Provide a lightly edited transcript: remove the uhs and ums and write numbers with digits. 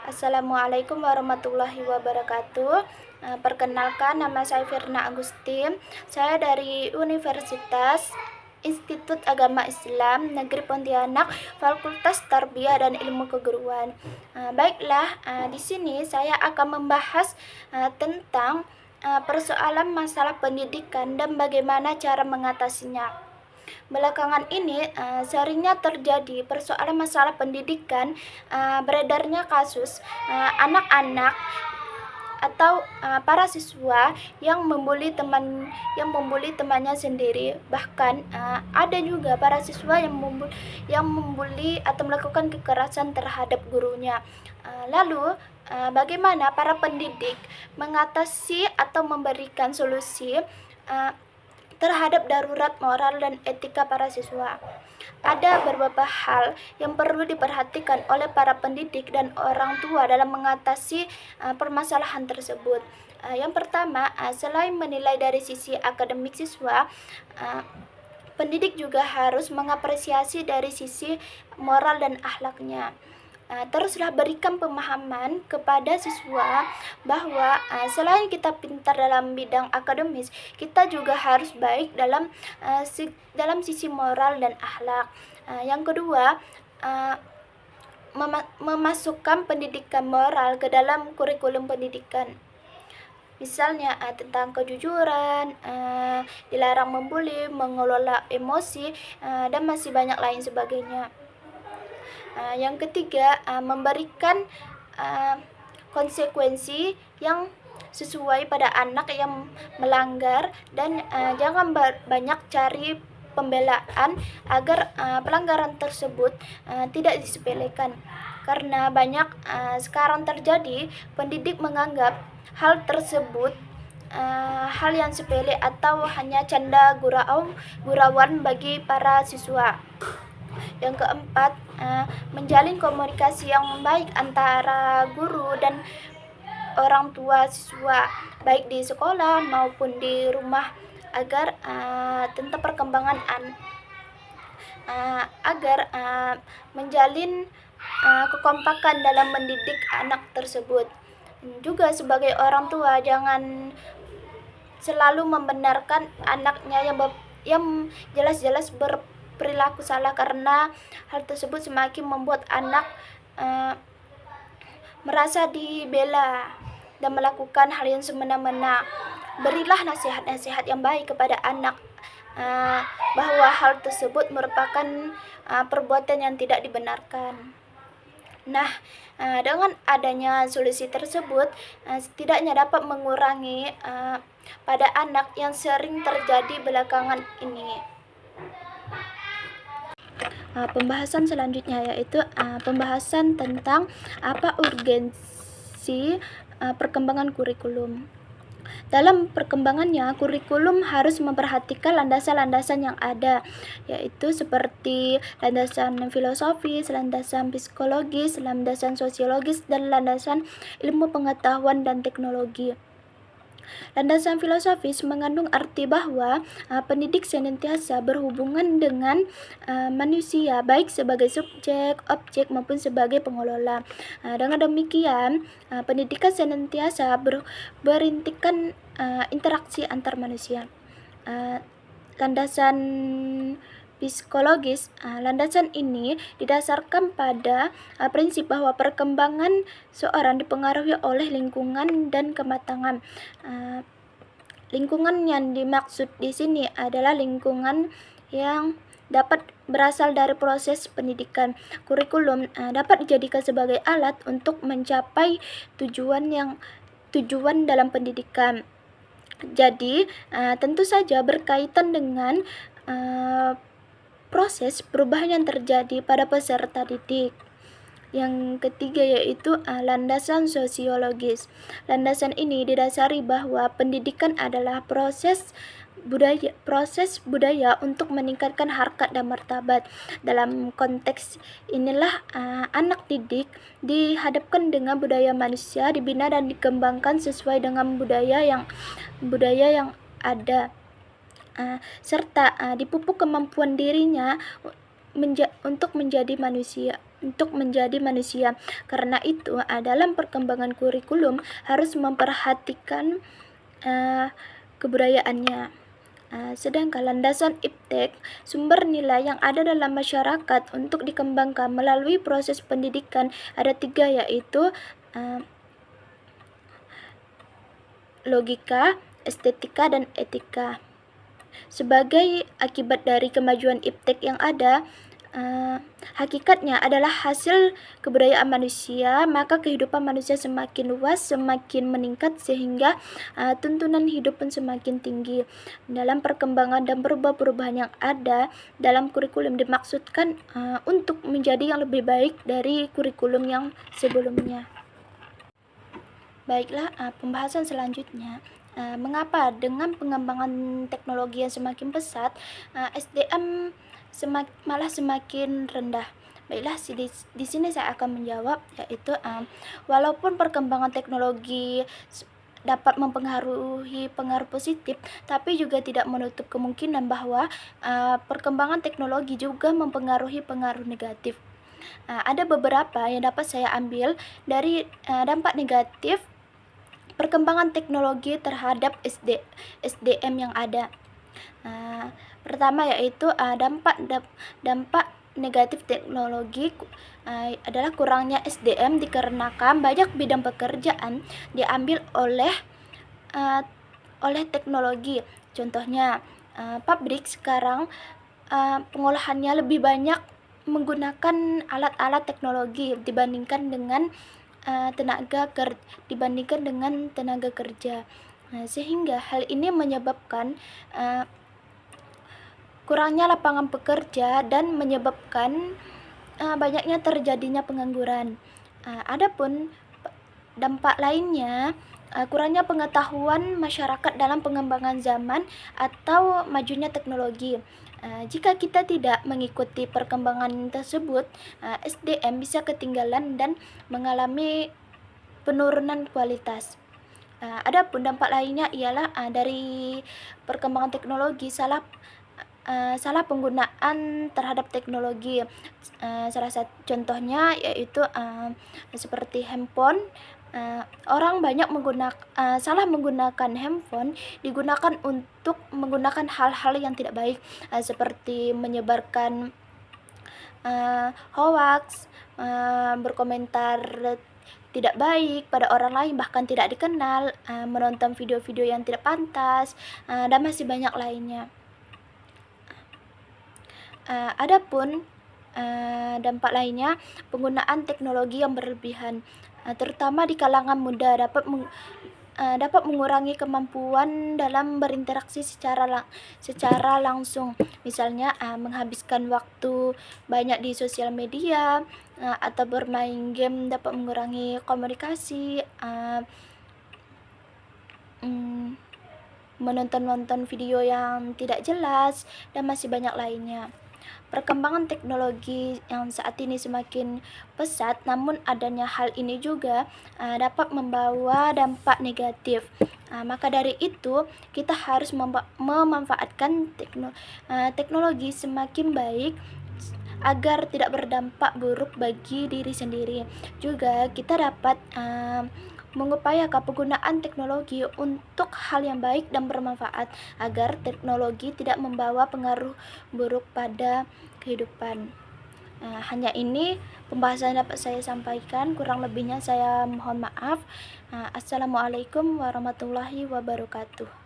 Assalamualaikum warahmatullahi wabarakatuh. Perkenalkan, nama saya Firna Agustin. Saya dari Universitas Institut Agama Islam Negeri Pontianak, Fakultas Tarbiyah dan Ilmu Keguruan. Baiklah, di sini saya akan membahas tentang persoalan masalah pendidikan dan bagaimana cara mengatasinya. Belakangan ini seringnya terjadi persoalan masalah pendidikan, beredarnya kasus anak-anak atau para siswa yang membuli temannya sendiri. Bahkan ada juga para siswa yang membuli atau melakukan kekerasan terhadap gurunya. Lalu bagaimana para pendidik mengatasi atau memberikan solusi terhadap darurat moral dan etika para siswa? Ada beberapa hal yang perlu diperhatikan oleh para pendidik dan orang tua dalam mengatasi permasalahan tersebut. Yang pertama, selain menilai dari sisi akademik siswa, pendidik juga harus mengapresiasi dari sisi moral dan akhlaknya. Teruslah berikan pemahaman kepada siswa bahwa selain kita pintar dalam bidang akademis, kita juga harus baik dalam sisi moral dan akhlak. Yang kedua, memasukkan pendidikan moral ke dalam kurikulum pendidikan. Misalnya tentang kejujuran, dilarang membuli, mengelola emosi, dan masih banyak lain sebagainya. Yang ketiga, memberikan konsekuensi yang sesuai pada anak yang melanggar, dan jangan banyak cari pembelaan agar pelanggaran tersebut tidak disepelekan. Karena banyak sekarang terjadi pendidik menganggap hal tersebut hal yang sepele atau hanya canda gurauan bagi para siswa. Yang keempat, menjalin komunikasi yang baik antara guru dan orang tua siswa, baik di sekolah maupun di rumah, agar tentang perkembangan agar menjalin kekompakan dalam mendidik anak tersebut. Juga sebagai orang tua, jangan selalu membenarkan anaknya yang jelas-jelas berperilaku salah, karena hal tersebut semakin membuat anak merasa dibela dan melakukan hal yang semena-mena. Berilah nasihat-nasihat yang baik kepada anak bahwa hal tersebut merupakan perbuatan yang tidak dibenarkan. Nah, dengan adanya solusi tersebut, setidaknya dapat mengurangi pada anak yang sering terjadi belakangan ini. Pembahasan selanjutnya yaitu pembahasan tentang apa urgensi perkembangan kurikulum. Dalam perkembangannya, kurikulum harus memperhatikan landasan-landasan yang ada, yaitu seperti landasan filosofis, landasan psikologis, landasan sosiologis, dan landasan ilmu pengetahuan dan teknologi. Landasan filosofis mengandung arti bahwa pendidik senantiasa berhubungan dengan manusia, baik sebagai subjek, objek, maupun sebagai pengelola. Dengan demikian, pendidikan senantiasa berintikan interaksi antar manusia. Landasan psikologis, landasan ini didasarkan pada prinsip bahwa perkembangan seorang dipengaruhi oleh lingkungan dan kematangan. Lingkungan yang dimaksud di sini adalah lingkungan yang dapat berasal dari proses pendidikan. Kurikulum dapat dijadikan sebagai alat untuk mencapai tujuan dalam pendidikan. Jadi tentu saja berkaitan dengan proses perubahan yang terjadi pada peserta didik. Yang ketiga yaitu landasan sosiologis. Landasan ini didasari bahwa pendidikan adalah proses budaya untuk meningkatkan harkat dan martabat. Dalam konteks inilah anak didik dihadapkan dengan budaya manusia, dibina dan dikembangkan sesuai dengan budaya yang ada. Serta dipupuk kemampuan dirinya untuk menjadi manusia. untuk menjadi manusia. Karena itu, dalam perkembangan kurikulum harus memperhatikan kebudayaannya. Sedangkan landasan iptek, sumber nilai yang ada dalam masyarakat untuk dikembangkan melalui proses pendidikan ada 3, yaitu logika, estetika, dan etika. Sebagai akibat dari kemajuan iptek yang ada, hakikatnya adalah hasil kebudayaan manusia, maka kehidupan manusia semakin luas, semakin meningkat, sehingga tuntunan hidup pun semakin tinggi. Dalam perkembangan dan perubahan-perubahan yang ada dalam kurikulum dimaksudkan untuk menjadi yang lebih baik dari kurikulum yang sebelumnya. Baiklah, pembahasan selanjutnya. Mengapa dengan pengembangan teknologi yang semakin pesat, SDM malah semakin rendah? Baiklah, di sini saya akan menjawab, yaitu walaupun perkembangan teknologi dapat mempengaruhi pengaruh positif, tapi juga tidak menutup kemungkinan bahwa perkembangan teknologi juga mempengaruhi pengaruh negatif. Ada beberapa yang dapat saya ambil dari dampak negatif perkembangan teknologi terhadap SDM yang ada. Pertama yaitu dampak negatif teknologi adalah kurangnya SDM dikarenakan banyak bidang pekerjaan diambil oleh teknologi. Contohnya, pabrik sekarang pengolahannya lebih banyak menggunakan alat-alat teknologi dibandingkan dengan tenaga kerja. Sehingga hal ini menyebabkan kurangnya lapangan pekerja dan menyebabkan banyaknya terjadinya pengangguran. Adapun dampak lainnya, kurangnya pengetahuan masyarakat dalam pengembangan zaman atau majunya teknologi. Jika kita tidak mengikuti perkembangan tersebut, SDM bisa ketinggalan dan mengalami penurunan kualitas. Adapun dampak lainnya ialah dari perkembangan teknologi, salah penggunaan terhadap teknologi. Salah satu contohnya yaitu seperti handphone. Orang banyak salah menggunakan handphone, digunakan untuk menggunakan hal-hal yang tidak baik, seperti menyebarkan hoax, berkomentar tidak baik pada orang lain, bahkan tidak dikenal, menonton video-video yang tidak pantas, dan masih banyak lainnya. Adapun dampak lainnya, penggunaan teknologi yang berlebihan, terutama di kalangan muda, dapat mengurangi kemampuan dalam berinteraksi secara langsung. Misalnya menghabiskan waktu banyak di sosial media, atau bermain game dapat mengurangi komunikasi, menonton video yang tidak jelas, dan masih banyak lainnya. Perkembangan teknologi yang saat ini semakin pesat, namun adanya hal ini juga dapat membawa dampak negatif. Maka dari itu, kita harus memanfaatkan teknologi semakin baik agar tidak berdampak buruk bagi diri sendiri. Juga kita dapat mengupayakan penggunaan teknologi untuk hal yang baik dan bermanfaat agar teknologi tidak membawa pengaruh buruk pada kehidupan. Hanya ini pembahasan dapat saya sampaikan, kurang lebihnya saya mohon maaf. Assalamualaikum warahmatullahi wabarakatuh.